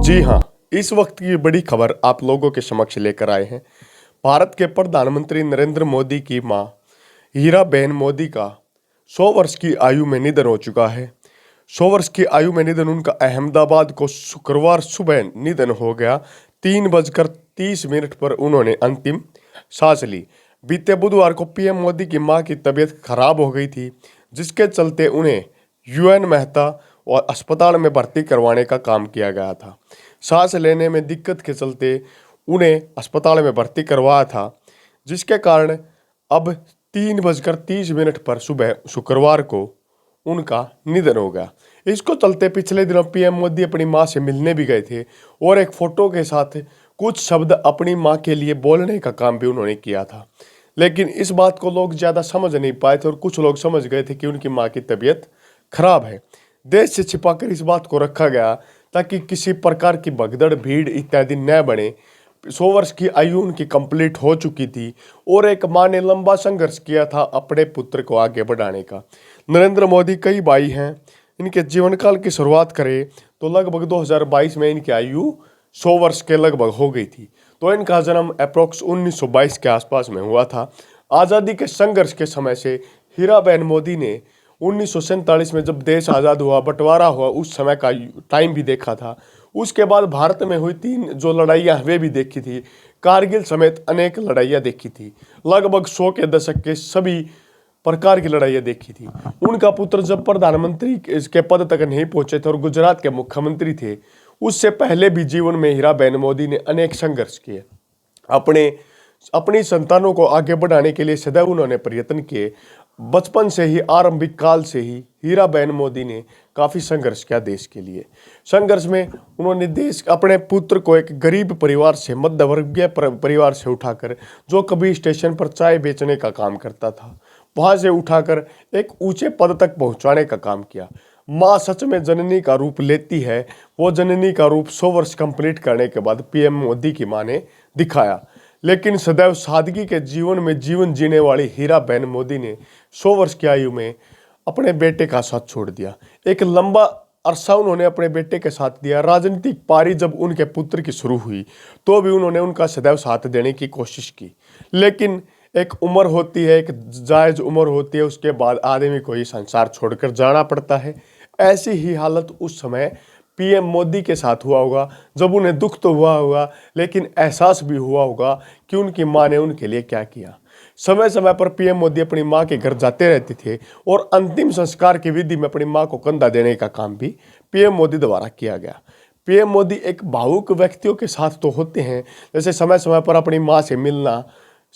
जी हाँ, इस वक्त की बड़ी खबर आप लोगों के समक्ष लेकर आए हैं। भारत के प्रधानमंत्री नरेंद्र मोदी की मां हीराबेन मोदी का 100 वर्ष की आयु में निधन हो चुका है। 100 वर्ष की आयु में निधन उनका अहमदाबाद को शुक्रवार सुबह निधन हो गया। 3:30 पर उन्होंने अंतिम सांस ली। बीते बुधवार को पीएम मोदी की मां की तबीयत खराब हो गई थी, जिसके चलते उन्हें यूएन मेहता और अस्पताल में भर्ती करवाने का काम किया गया था। सांस लेने में दिक्कत के चलते उन्हें अस्पताल में भर्ती करवाया था, जिसके कारण अब 3:30 पर सुबह शुक्रवार को उनका निधन हो गया। इसको चलते पिछले दिनों पीएम मोदी अपनी मां से मिलने भी गए थे और एक फोटो के साथ कुछ शब्द अपनी मां के लिए बोलने का काम भी उन्होंने किया था। लेकिन इस बात को लोग ज़्यादा समझ नहीं पाए थे और कुछ लोग समझ गए थे कि उनकी मां की तबीयत खराब है। देश से छिपाकर इस बात को रखा गया ताकि किसी प्रकार की भगदड़, भीड़ इत्यादि न बने। 100 वर्ष की आयु उनकी कंप्लीट हो चुकी थी और एक मां ने लंबा संघर्ष किया था अपने पुत्र को आगे बढ़ाने का। नरेंद्र मोदी कई भाई हैं। इनके जीवन काल की शुरुआत करें तो लगभग 2022 में इनकी आयु 100 वर्ष के लगभग हो गई थी। तो इनका जन्म अप्रोक्स 1922 के आसपास में हुआ था। आज़ादी के संघर्ष के समय से हीराबेन मोदी ने 1947 में जब देश आज़ाद हुआ, बंटवारा हुआ, उस समय का टाइम भी देखा था। उसके बाद भारत में हुई 3 जो लड़ाइयाँ वे भी देखी थी। कारगिल समेत अनेक लड़ाइयाँ देखी थी। लगभग 100 के दशक के सभी प्रकार की लड़ाइयाँ देखी थी। उनका पुत्र जब प्रधानमंत्री के पद तक नहीं पहुंचे थे और गुजरात के मुख्यमंत्री थे, उससे पहले भी जीवन में हीराबेन मोदी ने अनेक संघर्ष किए। अपनी संतानों को आगे बढ़ाने के लिए सदैव उन्होंने प्रयत्न किए। बचपन से ही, आरंभिक काल से ही हीराबेन मोदी ने काफ़ी संघर्ष किया देश के लिए। संघर्ष में उन्होंने अपने पुत्र को एक गरीब परिवार से, मध्यवर्गीय परिवार से उठाकर, जो कभी स्टेशन पर चाय बेचने का काम करता था, वहाँ से उठाकर एक ऊंचे पद तक पहुँचाने का काम किया। माँ सच में जननी का रूप लेती है। वो जननी का रूप 100 वर्ष कंप्लीट करने के बाद पीएम मोदी की माँ ने दिखाया। लेकिन सदैव सादगी के जीवन में जीवन जीने वाली हीराबेन मोदी ने 100 वर्ष की आयु में अपने बेटे का साथ छोड़ दिया। एक लंबा अरसा उन्होंने अपने बेटे के साथ दिया। राजनीतिक पारी जब उनके पुत्र की शुरू हुई तो भी उन्होंने उनका सदैव साथ देने की कोशिश की। लेकिन एक उम्र होती है, एक जायज़ उम्र होती है, उसके बाद आदमी को ये संसार छोड़कर जाना पड़ता है। ऐसी ही हालत उस समय पीएम मोदी के साथ हुआ होगा, जब उन्हें दुख तो हुआ होगा, लेकिन एहसास भी हुआ होगा कि उनकी माँ ने उनके लिए क्या किया। समय समय पर पीएम मोदी अपनी माँ के घर जाते रहते थे और अंतिम संस्कार की विधि में अपनी माँ को कंधा देने का काम भी पीएम मोदी द्वारा किया गया। पीएम मोदी एक भावुक व्यक्तियों के साथ तो होते हैं, जैसे समय समय पर अपनी माँ से मिलना,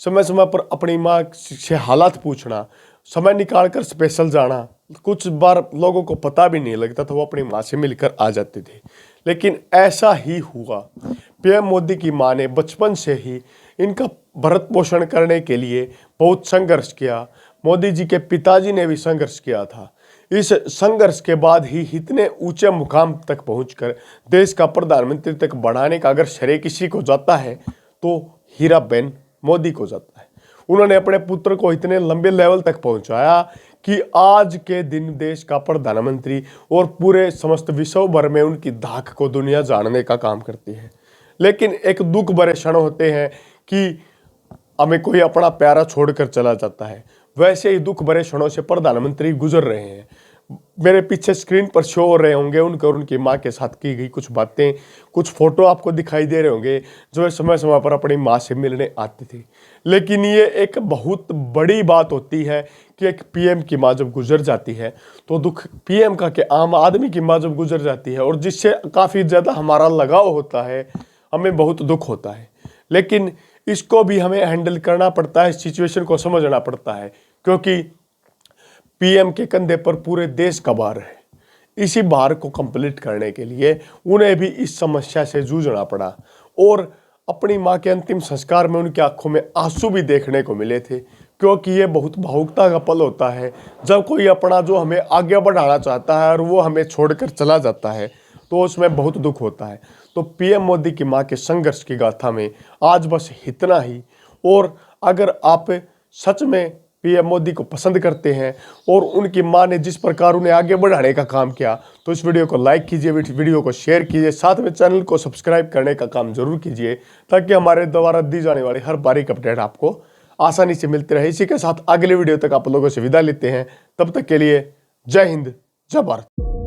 समय समय पर अपनी माँ से हालात पूछना, समय निकालकर स्पेशल जाना। कुछ बार लोगों को पता भी नहीं लगता था, वो अपनी माँ से मिलकर आ जाते थे। लेकिन ऐसा ही हुआ। पीएम मोदी की माँ ने बचपन से ही इनका भरण पोषण करने के लिए बहुत संघर्ष किया। मोदी जी के पिताजी ने भी संघर्ष किया था। इस संघर्ष के बाद ही इतने ऊंचे मुकाम तक पहुंचकर देश का प्रधानमंत्री तक बढ़ाने का अगर श्रेय किसी को जाता है तो हीराबेन मोदी को जाता है। उन्होंने अपने पुत्र को इतने लंबे लेवल तक पहुंचाया कि आज के दिन देश का प्रधानमंत्री और पूरे समस्त विश्व भर में उनकी धाक को दुनिया जानने का काम करती है। लेकिन एक दुख भरे क्षण होते हैं कि हमें कोई अपना प्यारा छोड़कर चला जाता है। वैसे ही दुख भरे क्षणों से प्रधानमंत्री गुजर रहे हैं। मेरे पीछे स्क्रीन पर शो हो रहे होंगे उनके और उनकी माँ के साथ की गई कुछ बातें, कुछ फोटो आपको दिखाई दे रहे होंगे जो समय समय पर अपनी माँ से मिलने आते थे। लेकिन ये एक बहुत बड़ी बात होती है कि एक पीएम की माँ जब गुजर जाती है तो दुख पीएम का, कि आम आदमी की माँ जब गुजर जाती है और जिससे काफ़ी ज़्यादा हमारा लगाव होता है, हमें बहुत दुख होता है। लेकिन इसको भी हमें हैंडल करना पड़ता है, सिचुएशन को समझना पड़ता है, क्योंकि पीएम के कंधे पर पूरे देश का भार है। इसी भार को कंप्लीट करने के लिए उन्हें भी इस समस्या से जूझना पड़ा और अपनी माँ के अंतिम संस्कार में उनकी आंखों में आंसू भी देखने को मिले थे, क्योंकि ये बहुत भावुकता का पल होता है जब कोई अपना जो हमें आगे बढ़ाना चाहता है और वो हमें छोड़कर चला जाता है, तो उसमें बहुत दुख होता है। तो पीएम मोदी की माँ के संघर्ष की गाथा में आज बस इतना ही। और अगर आप सच में पीएम मोदी को पसंद करते हैं और उनकी मां ने जिस प्रकार उन्हें आगे बढ़ाने का काम किया, तो इस वीडियो को लाइक कीजिए, वीडियो को शेयर कीजिए, साथ में चैनल को सब्सक्राइब करने का काम जरूर कीजिए ताकि हमारे द्वारा दी जाने वाली हर बारीक अपडेट आपको आसानी से मिलती रहे। इसी के साथ अगले वीडियो तक आप लोगों से विदा लेते हैं। तब तक के लिए जय हिंद, जय भारत।